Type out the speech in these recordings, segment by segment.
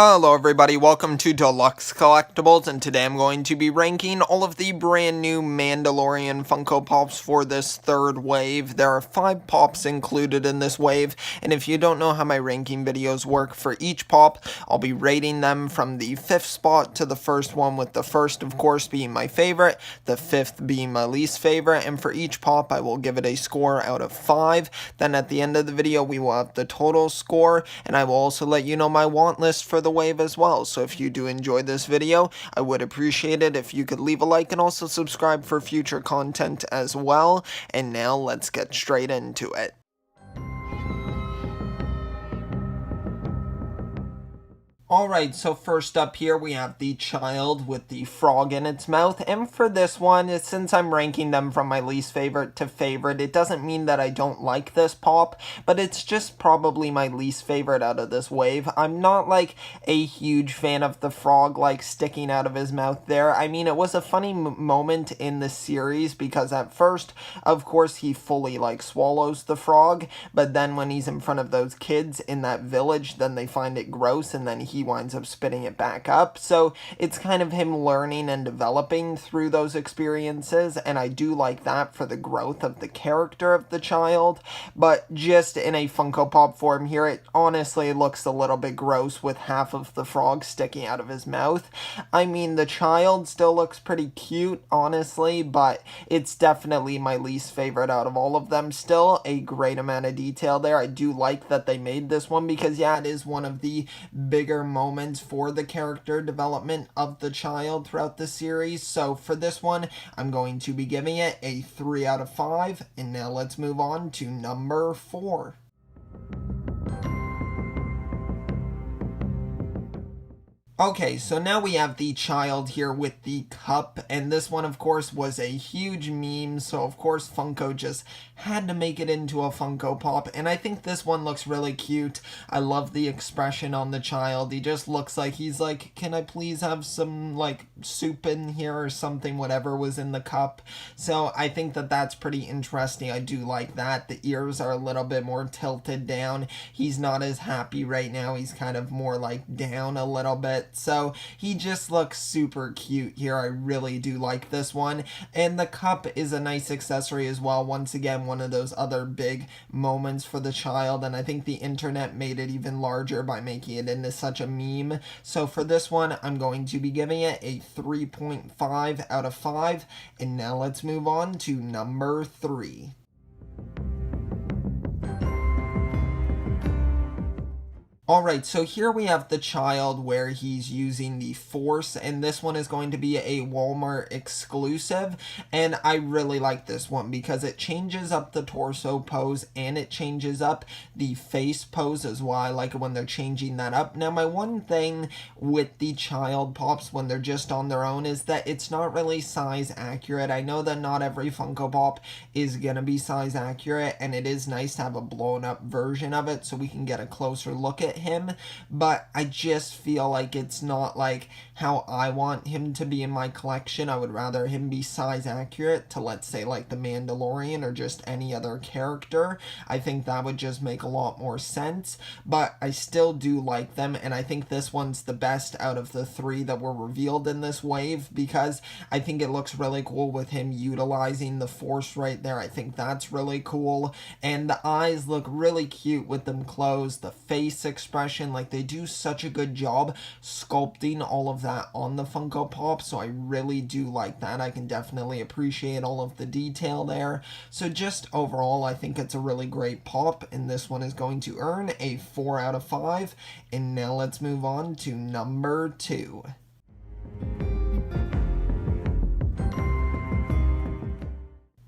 Hello everybody, welcome to Deluxe Collectibles, and today I'm going to be ranking all of the brand new Mandalorian Funko Pops for this third wave. There are 5 pops included in this wave, and if you don't know how my ranking videos work for each pop, I'll be rating them from the 5th spot to the first one, with the first of course being my favorite, the 5th being my least favorite, and for each pop I will give it a score out of 5. Then at the end of the video we will have the total score, and I will also let you know my want list for the wave as well. So if you do enjoy this video, I would appreciate it if you could leave a like and also subscribe for future content as well. And now let's get straight into it. Alright, so first up here we have the child with the frog in its mouth, and for this one, since I'm ranking them from my least favorite to favorite, it doesn't mean that I don't like this pop, but it's just probably my least favorite out of this wave. I'm not like a huge fan of the frog like sticking out of his mouth there. I mean, it was a funny moment in the series because at first, of course, he fully like swallows the frog, but then when he's in front of those kids in that village, then they find it gross and then he winds up spitting it back up. So it's kind of him learning and developing through those experiences, and I do like that for the growth of the character of the child. But just in a Funko Pop form here, it honestly looks a little bit gross with half of the frog sticking out of his mouth. I mean, the child still looks pretty cute, honestly, but it's definitely my least favorite out of all of them. Still a great amount of detail there. I do like that they made this one because, yeah, it is one of the bigger moments for the character development of the child throughout the series. So for this one, I'm going to be giving it a 3 out of 5. And now let's move on to number 4. Okay, so now we have the child here with the cup, and this one of course was a huge meme, so of course Funko just had to make it into a Funko Pop, and I think this one looks really cute. I love the expression on the child. He just looks like he's like, can I please have some like soup in here or something, whatever was in the cup. So I think that that's pretty interesting. I do like that. The ears are a little bit more tilted down. He's not as happy right now. He's kind of more like down a little bit. So he just looks super cute here. I really do like this one. And the cup is a nice accessory as well. Once again, one of those other big moments for the child. And I think the internet made it even larger by making it into such a meme. So for this one, I'm going to be giving it a 3.5 out of 5. And now let's move on to number 3. Alright, so here we have the child where he's using the Force, and this one is going to be a Walmart exclusive, and I really like this one because it changes up the torso pose and it changes up the face pose as well. I like it when they're changing that up. Now, my one thing with the child pops when they're just on their own is that it's not really size accurate. I know that not every Funko Pop is gonna be size accurate, and it is nice to have a blown up version of it so we can get a closer look at him, but I just feel like it's not like how I want him to be in my collection. I would rather him be size accurate to, let's say, like the Mandalorian or just any other character. I think that would just make a lot more sense, but I still do like them, and I think this one's the best out of the 3 that were revealed in this wave because I think it looks really cool with him utilizing the Force right there. I think that's really cool, and the eyes look really cute with them closed. The face expression, like they do such a good job sculpting all of that on the Funko Pop, so I really do like that. I can definitely appreciate all of the detail there. So just overall, I think it's a really great pop, and this one is going to earn a 4 out of 5. And now let's move on to number 2.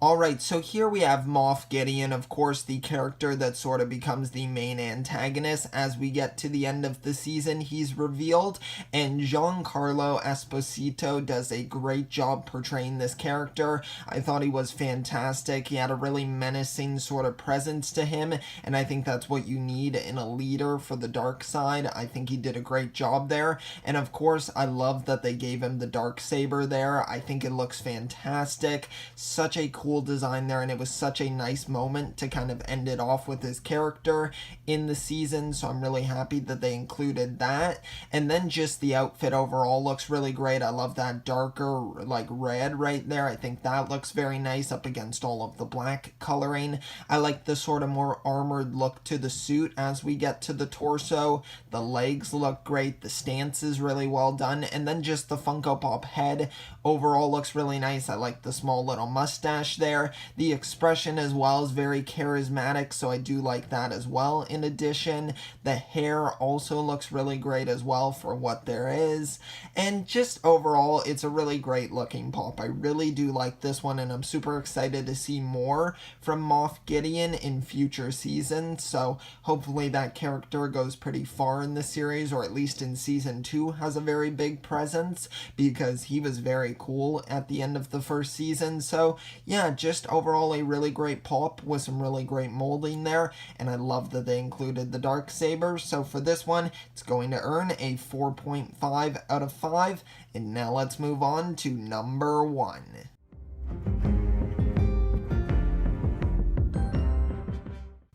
Alright, so here we have Moff Gideon, of course the character that sort of becomes the main antagonist as we get to the end of the season. He's revealed, and Giancarlo Esposito does a great job portraying this character. I thought he was fantastic. He had a really menacing sort of presence to him, and I think that's what you need in a leader for the dark side. I think he did a great job there, and of course I love that they gave him the dark saber there. I think it looks fantastic. Such a cool cool design there, and it was such a nice moment to kind of end it off with his character in the season, so I'm really happy that they included that. And then just the outfit overall looks really great. I love that darker like red right there. I think that looks very nice up against all of the black coloring. I like the sort of more armored look to the suit as we get to the torso. The legs look great. The stance is really well done. And then just the Funko Pop head overall looks really nice. I like the small little mustache there. The expression as well is very charismatic, so I do like that as well. In addition, the hair also looks really great as well for what there is. And just overall, it's a really great looking pop. I really do like this one, and I'm super excited to see more from Moff Gideon in future seasons. So hopefully that character goes pretty far in the series, or at least in season 2 has a very big presence, because he was very cool at the end of the first season. So yeah, just overall a really great pop with some really great molding there, and I love that they included the Darksaber. So for this one, it's going to earn a 4.5 out of 5. And now let's move on to number 1.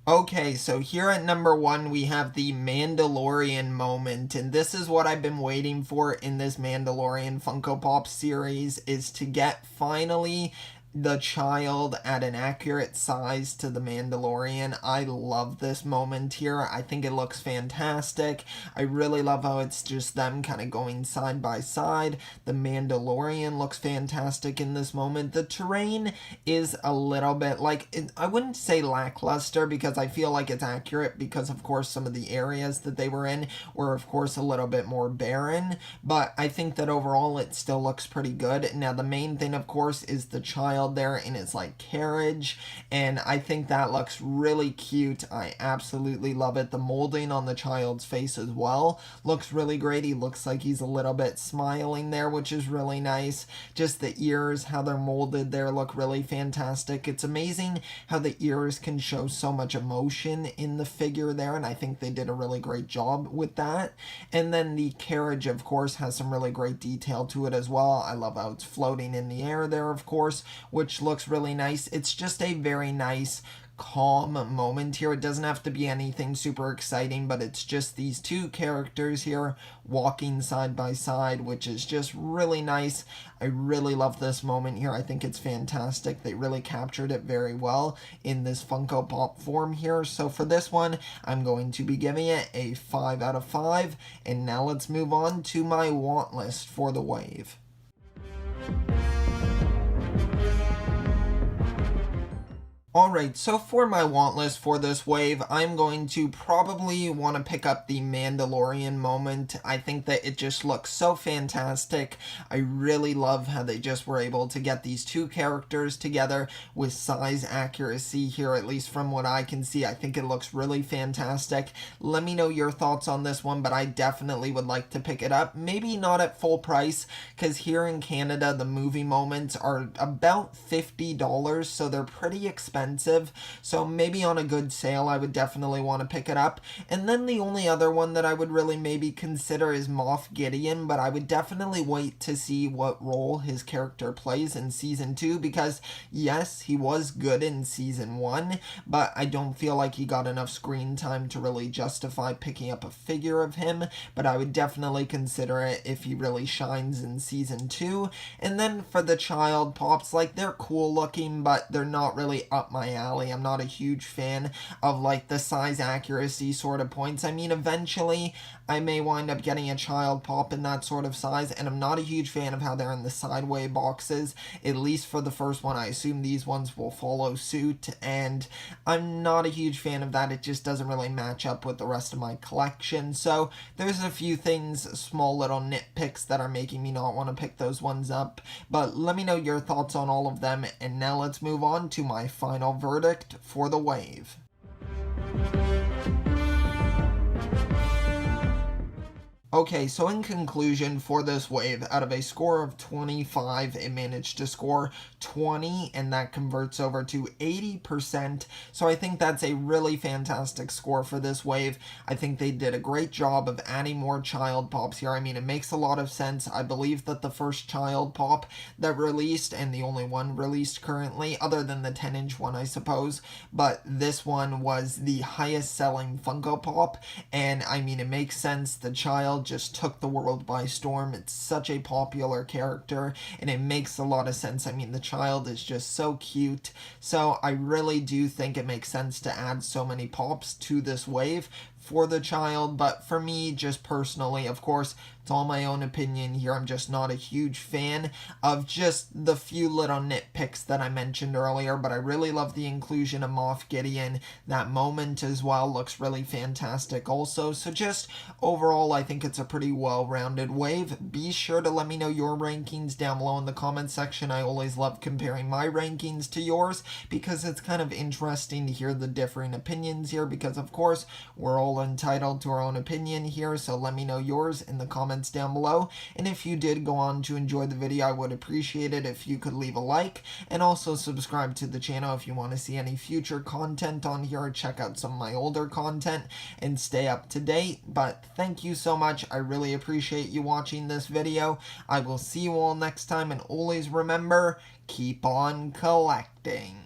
Okay, so here at number 1 we have the Mandalorian moment, and this is what I've been waiting for in this Mandalorian Funko Pop series, is to get finally the child at an accurate size to the Mandalorian. I love this moment here. I think it looks fantastic. I really love how it's just them kind of going side by side. The Mandalorian looks fantastic in this moment. The terrain is a little bit like, I wouldn't say lackluster, because I feel like it's accurate, because of course some of the areas that they were in were of course a little bit more barren, but I think that overall it still looks pretty good. Now the main thing of course is the child there in its like carriage, and I think that looks really cute. I absolutely love it. The molding on the child's face as well looks really great. He looks like he's a little bit smiling there, which is really nice. Just the ears, how they're molded there, look really fantastic. It's amazing how the ears can show so much emotion in the figure there, and I think they did a really great job with that. And then the carriage of course has some really great detail to it as well. I love how it's floating in the air there, of course, which looks really nice. It's just a very nice calm moment here. It doesn't have to be anything super exciting, but it's just these two characters here walking side by side, which is just really nice. I really love this moment here. I think it's fantastic. They really captured it very well in this Funko Pop form here. So for this one, I'm going to be giving it a 5 out of 5. And now let's move on to my want list for the wave. Alright, so for my want list for this wave, I'm going to probably want to pick up the Mandalorian moment. I think that it just looks so fantastic. I really love how they just were able to get these two characters together with size accuracy here, at least from what I can see. I think it looks really fantastic. Let me know your thoughts on this one, but I definitely would like to pick it up. Maybe not at full price, because here in Canada, the movie moments are about $50, so they're pretty expensive. So maybe on a good sale I would definitely want to pick it up. And then the only other one that I would really maybe consider is Moff Gideon, but I would definitely wait to see what role his character plays in season 2, because yes, he was good in season 1, but I don't feel like he got enough screen time to really justify picking up a figure of him. But I would definitely consider it if he really shines in season 2. And then for the child pops, like, they're cool looking, but they're not really up my alley. I'm not a huge fan of like the size accuracy sort of points. I mean, eventually I may wind up getting a child pop in that sort of size, and I'm not a huge fan of how they're in the sideway boxes, at least for the first one. I assume these ones will follow suit, and I'm not a huge fan of that. It just doesn't really match up with the rest of my collection. So there's a few things, small little nitpicks, that are making me not want to pick those ones up. But let me know your thoughts on all of them, and now let's move on to my final verdict for the wave. Okay, so in conclusion, for this wave, out of a score of 25, it managed to score 20, and that converts over to 80%. So I think that's a really fantastic score for this wave. I think they did a great job of adding more child pops here. I mean, it makes a lot of sense. I believe that the first child pop that released, and the only one released currently, other than the 10-inch one, I suppose, but this one was the highest selling Funko Pop, and I mean, it makes sense. The child just took the world by storm. It's such a popular character, and it makes a lot of sense. I mean, the child is just so cute, so I really do think it makes sense to add so many pops to this wave for the child. But for me, just personally, of course, it's all my own opinion here. I'm just not a huge fan of just the few little nitpicks that I mentioned earlier, but I really love the inclusion of Moff Gideon. That moment as well looks really fantastic also. So just overall, I think it's a pretty well-rounded wave. Be sure to let me know your rankings down below in the comment section. I always love comparing my rankings to yours because it's kind of interesting to hear the differing opinions here, because of course we're all entitled to our own opinion here. So let me know yours in the comments down below, and if you did go on to enjoy the video, I would appreciate it if you could leave a like, and also subscribe to the channel if you want to see any future content on here, or check out some of my older content and stay up to date. But thank you so much. I really appreciate you watching this video. I will see you all next time, and always remember, keep on collecting.